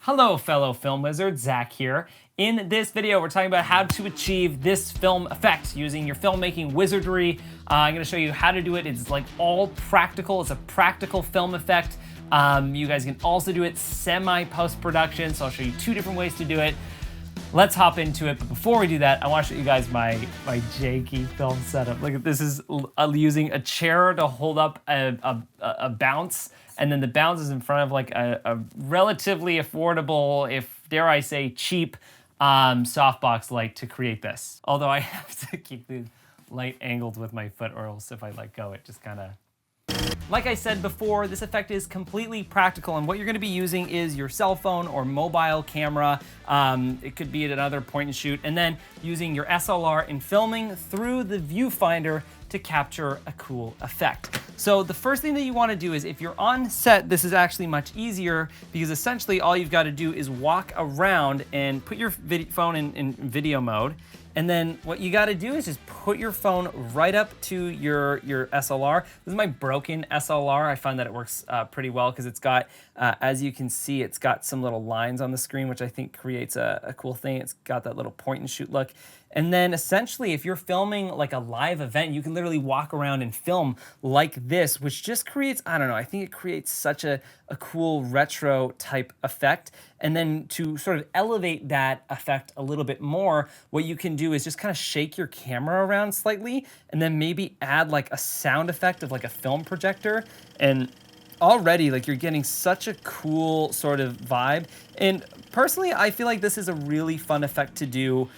Hello, fellow film wizards, Zach here. In this video, we're talking about how to achieve this film effect using your filmmaking wizardry. I'm gonna show you how to do it. It's like all practical. It's a practical film effect. You guys can also do it semi-post-production, so I'll show you two different ways to do it. Let's hop into it, but before we do that, I want to show you guys my janky film setup. Look at this, is using a chair to hold up a bounce, and then the bounce is in front of like a relatively affordable, if dare I say cheap, softbox light to create this. Although I have to keep the light angled with my foot, or else if I let go, it just kind of... Like I said before, this effect is completely practical, and what you're going to be using is your cell phone or mobile camera. It could be at another point and shoot, and then using your SLR and filming through the viewfinder to capture a cool effect. So the first thing that you want to do is, if you're on set, this is actually much easier, because essentially all you've got to do is walk around and put your phone in video mode. And then what you gotta do is just put your phone right up to your SLR. This is my broken SLR. I find that it works pretty well because it's got, as you can see, it's got some little lines on the screen, which I think creates a cool thing. It's got that little point and shoot look. And then essentially, if you're filming like a live event, you can literally walk around and film like this, which just creates, I don't know, I think it creates such a cool retro type effect. And then to sort of elevate that effect a little bit more, what you can do is just kind of shake your camera around slightly, and then maybe add like a sound effect of like a film projector. And already, like, you're getting such a cool sort of vibe. And personally, I feel like this is a really fun effect to do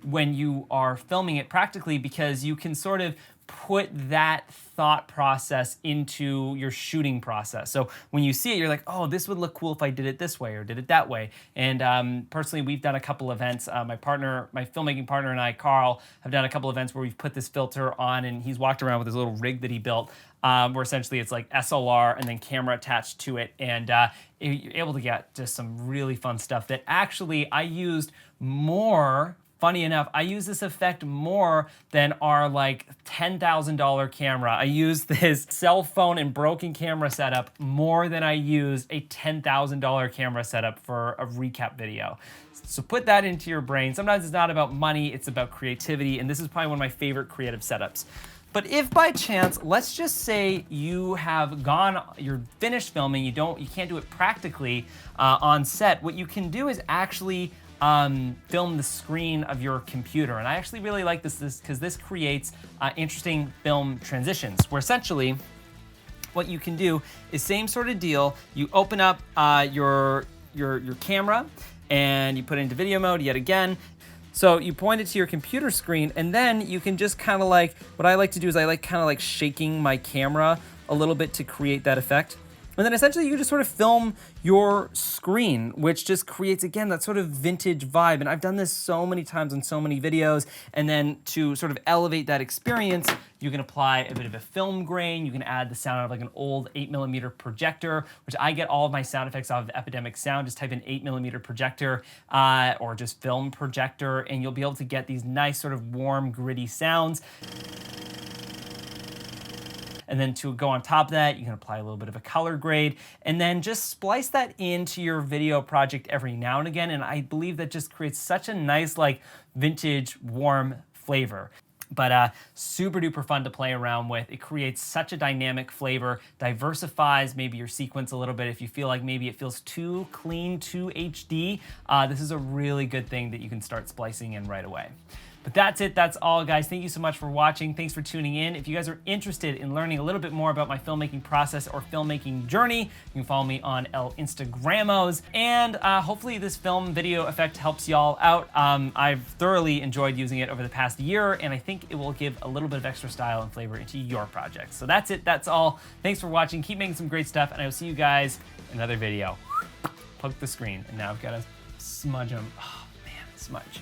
when you are filming it practically, because you can sort of put that thought process into your shooting process. So when you see it, you're like, oh, this would look cool if I did it this way or did it that way. And personally, we've done a couple events. My filmmaking partner and I, Carl, have done a couple events where we've put this filter on, and he's walked around with his little rig that he built, where essentially it's like SLR and then camera attached to it. And you're able to get just some really fun stuff that actually I used more. Funny enough, I use this effect more than our like $10,000 camera. I use this cell phone and broken camera setup more than I use a $10,000 camera setup for a recap video. So put that into your brain. Sometimes it's not about money, it's about creativity, and this is probably one of my favorite creative setups. But if by chance, let's just say you're finished filming, you can't do it practically on set, what you can do is actually film the screen of your computer. And I actually really like this because this creates interesting film transitions, where essentially what you can do is same sort of deal. You open up your camera and you put it into video mode yet again. So you point it to your computer screen, and then you can just kind of like, what I like to do is I like kind of like shaking my camera a little bit to create that effect. And then essentially you just sort of film your screen, which just creates, again, that sort of vintage vibe. And I've done this so many times on so many videos. And then to sort of elevate that experience, you can apply a bit of a film grain. You can add the sound of like an old 8mm projector, which I get all of my sound effects out of Epidemic Sound. Just type in 8mm projector or just film projector, and you'll be able to get these nice sort of warm, gritty sounds. And then to go on top of that, you can apply a little bit of a color grade, and then just splice that into your video project every now and again. And I believe that just creates such a nice, like, vintage, warm flavor. But super duper fun to play around with. It creates such a dynamic flavor, diversifies maybe your sequence a little bit. If you feel like maybe it feels too clean, too HD, this is a really good thing that you can start splicing in right away. But that's it, that's all, guys. Thank you so much for watching. Thanks for tuning in. If you guys are interested in learning a little bit more about my filmmaking process or filmmaking journey, you can follow me on El Instagramos. And hopefully this film video effect helps y'all out. I've thoroughly enjoyed using it over the past year, and I think it will give a little bit of extra style and flavor into your projects. So that's it, that's all. Thanks for watching. Keep making some great stuff, and I will see you guys in another video. Poke the screen, and now I've got to smudge them. Oh man, smudge.